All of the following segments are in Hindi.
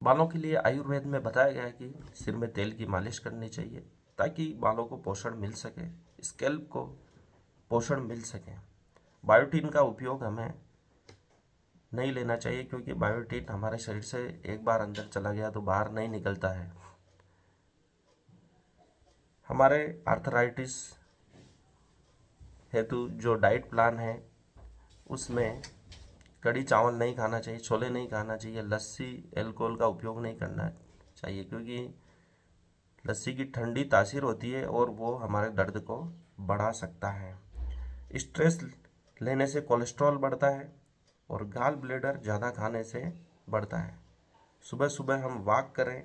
बालों के लिए आयुर्वेद में बताया गया है कि सिर में तेल की मालिश करनी चाहिए ताकि बालों को पोषण मिल सके, स्कैल्प को पोषण मिल सके। बायोटीन का उपयोग हमें नहीं लेना चाहिए क्योंकि बायोटीन हमारे शरीर से एक बार अंदर चला गया तो बाहर नहीं निकलता है। हमारे आर्थराइटिस हेतु जो डाइट प्लान है उसमें कड़ी चावल नहीं खाना चाहिए, छोले नहीं खाना चाहिए, लस्सी अल्कोहल का उपयोग नहीं करना चाहिए क्योंकि लस्सी की ठंडी तासीर होती है और वो हमारे दर्द को बढ़ा सकता है। स्ट्रेस लेने से कोलेस्ट्रॉल बढ़ता है और गाल ब्लेडर ज़्यादा खाने से बढ़ता है। सुबह सुबह हम वॉक करें,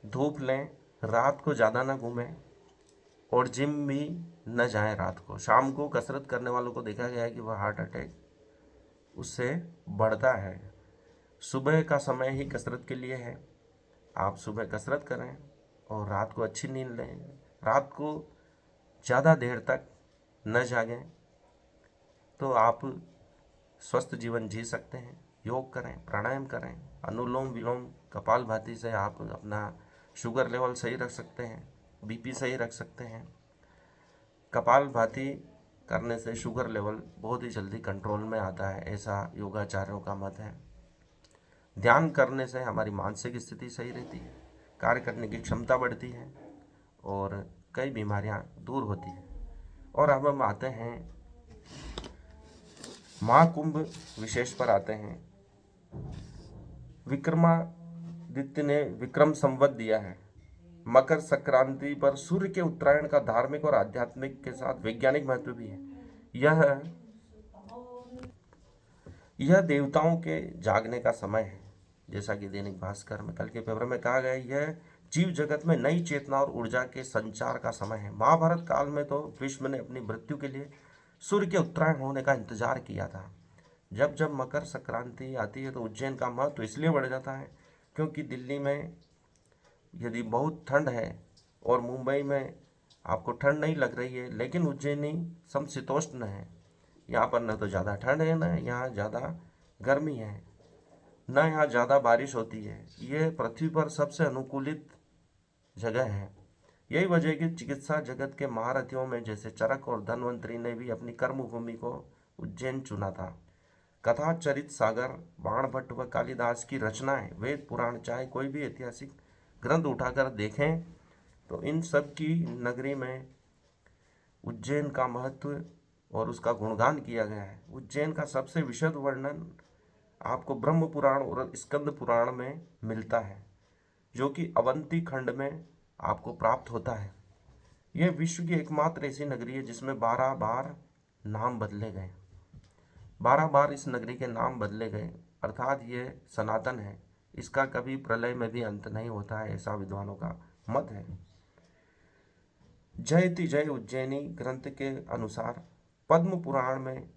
धूप लें, रात को ज़्यादा ना घूमें और जिम भी न जाएं रात को। शाम को कसरत करने वालों को देखा गया है कि वह हार्ट अटैक उससे बढ़ता है। सुबह का समय ही कसरत के लिए है। आप सुबह कसरत करें और रात को अच्छी नींद लें। रात को ज़्यादा देर तक न जागें तो आप स्वस्थ जीवन जी सकते हैं। योग करें, प्राणायाम करें, अनुलोम विलोम कपालभाति से आप अपना शुगर लेवल सही रख सकते हैं, बीपी सही रख सकते हैं। कपालभाति करने से शुगर लेवल बहुत ही जल्दी कंट्रोल में आता है, ऐसा योगाचार्यों का मत है। ध्यान करने से हमारी मानसिक स्थिति सही रहती है, कार्य करने की क्षमता बढ़ती है और कई बीमारियां दूर होती हैं। और अब हम आते हैं महाकुंभ विशेष पर आते हैं। विक्रमादित्य ने विक्रम संवत दिया है। मकर संक्रांति पर सूर्य के उत्तरायण का धार्मिक और आध्यात्मिक के साथ वैज्ञानिक महत्व भी है। यह देवताओं के जागने का समय है, जैसा कि दैनिक भास्कर में कल के पेपर में कहा गया। यह जीव जगत में नई चेतना और ऊर्जा के संचार का समय है। महाभारत काल में तो भीष्म ने अपनी मृत्यु के लिए सूर्य के उत्तरायण होने का इंतजार किया था। जब जब मकर संक्रांति आती है तो उज्जैन का महत्व इसलिए बढ़ जाता है क्योंकि दिल्ली में यदि बहुत ठंड है और मुंबई में आपको ठंड नहीं लग रही है, लेकिन उज्जैनी समशीतोष्ण है। यहाँ पर न तो ज़्यादा ठंड है, न यहाँ ज़्यादा गर्मी है, न यहाँ ज़्यादा बारिश होती है। ये पृथ्वी पर सबसे अनुकूलित जगह है। यही वजह है कि चिकित्सा जगत के महारथियों में जैसे चरक और धन्वंतरी ने भी अपनी कर्मभूमि को उज्जैन चुना था। कथा, चरित सागर, बाणभट्ट व कालिदास की रचनाएं, वेद पुराण, चाहे कोई भी ऐतिहासिक ग्रंथ उठाकर देखें तो इन सब की नगरी में उज्जैन का महत्व और उसका गुणगान किया गया है। उज्जैन का सबसे विशद वर्णन आपको ब्रह्म पुराण और स्कंद पुराण में मिलता है, जो कि अवंती खंड में आपको प्राप्त होता है। यह विश्व की एकमात्र ऐसी नगरी है जिसमें 12 बार नाम बदले गए। 12 बार इस नगरी के नाम बदले गए, अर्थात यह सनातन है। इसका कभी प्रलय में भी अंत नहीं होता है, ऐसा विद्वानों का मत है। जयति जय उज्जैनी ग्रंथ के अनुसार पद्म पुराण में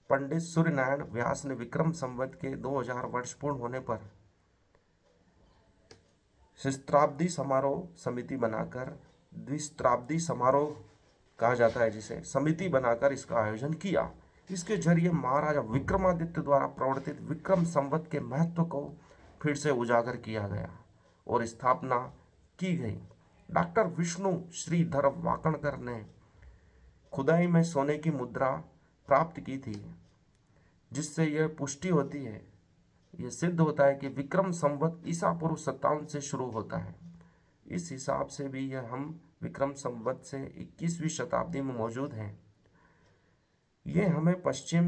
पंडित सूर्यनारायण व्यास ने विक्रम संवत के 2000 वर्ष पूर्ण होने पर सहस्त्राब्दी समारोह समिति बनाकर, द्विस्त्राब्दी समारोह कहा जाता है जिसे, समिति बनाकर इसका आयोजन किया। इसके जरिए महाराजा विक्रमादित्य द्वारा प्रवर्तित विक्रम संवत के महत्व को फिर से उजागर किया गया और स्थापना की गई। डॉक्टर विष्णु श्रीधर वाकणकर ने खुदाई में सोने की मुद्रा प्राप्त की थी, जिससे यह पुष्टि होती है, यह सिद्ध होता है कि विक्रम संवत ईसा पूर्व 57 से शुरू होता है। इस हिसाब से भी यह हम विक्रम संवत से 21वीं शताब्दी में मौजूद हैं। ये हमें पश्चिम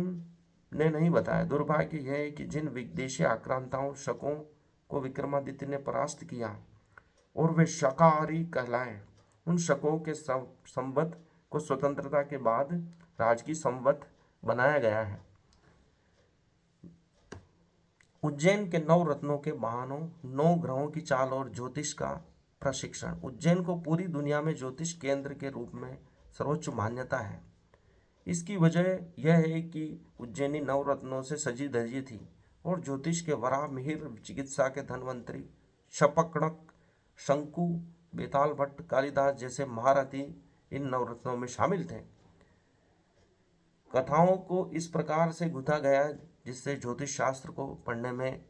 ने नहीं बताया। दुर्भाग्य यह है कि जिन विदेशी आक्रांताओं शकों को विक्रमादित्य ने परास्त किया और वे शाकाहारी कहलाए, उन शकों के संवत को स्वतंत्रता के बाद राजकीय संवत बनाया गया है। उज्जैन के 9 रत्नों के बहानों, 9 ग्रहों की चाल और ज्योतिष का प्रशिक्षण। उज्जैन को पूरी दुनिया में ज्योतिष केंद्र के रूप में सर्वोच्च मान्यता है। इसकी वजह यह है कि उज्जैनी 9 रत्नों से सजी धजी थी और ज्योतिष के वराह मिहिर, चिकित्सा के धन्वंतरी, शपकणक, शंकु, बेताल भट्ट, कालिदास जैसे महारथी इन 9 रत्नों में शामिल थे। कथाओं को इस प्रकार से गुथा गया जिससे ज्योतिष शास्त्र को पढ़ने में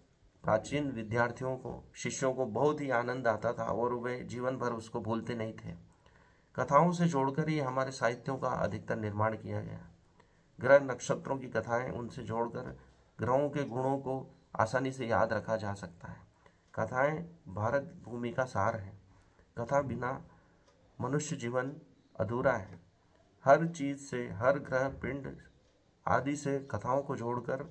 प्राचीन विद्यार्थियों को, शिष्यों को बहुत ही आनंद आता था और वे जीवन भर उसको भूलते नहीं थे। कथाओं से जोड़कर ही हमारे साहित्यों का अधिकतर निर्माण किया गया। ग्रह नक्षत्रों की कथाएं, उनसे जोड़कर ग्रहों के गुणों को आसानी से याद रखा जा सकता है। कथाएं भारत भूमि का सार है। कथा बिना मनुष्य जीवन अधूरा है। हर चीज से, हर ग्रह पिंड आदि से कथाओं को जोड़कर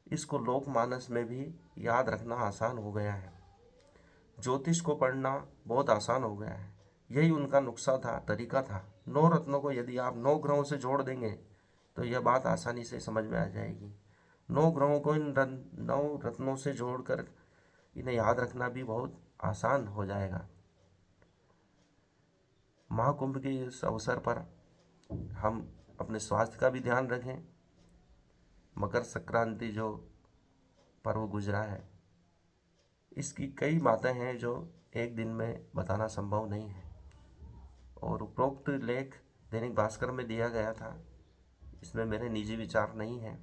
इसको लोकमानस में भी याद रखना आसान हो गया है। ज्योतिष को पढ़ना बहुत आसान हो गया है। यही उनका नुस्खा था, तरीका था। 9 रत्नों को यदि आप 9 ग्रहों से जोड़ देंगे तो यह बात आसानी से समझ में आ जाएगी। 9 ग्रहों को इन 9 रत्नों से जोड़कर इन्हें याद रखना भी बहुत आसान हो जाएगा। महाकुंभ के इस अवसर पर हम अपने स्वास्थ्य का भी ध्यान रखें। मकर संक्रांति जो पर्व गुजरा है, इसकी कई बातें हैं जो एक दिन में बताना संभव नहीं है, और उपरोक्त लेख दैनिक भास्कर में दिया गया था। इसमें मेरे निजी विचार नहीं हैं,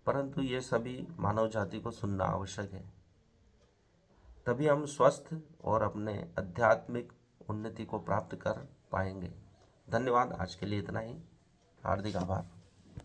परंतु ये सभी मानव जाति को सुनना आवश्यक है। तभी हम स्वस्थ और अपने आध्यात्मिक उन्नति को प्राप्त कर पाएंगे। धन्यवाद। आज के लिए इतना ही। हार्दिक आभार।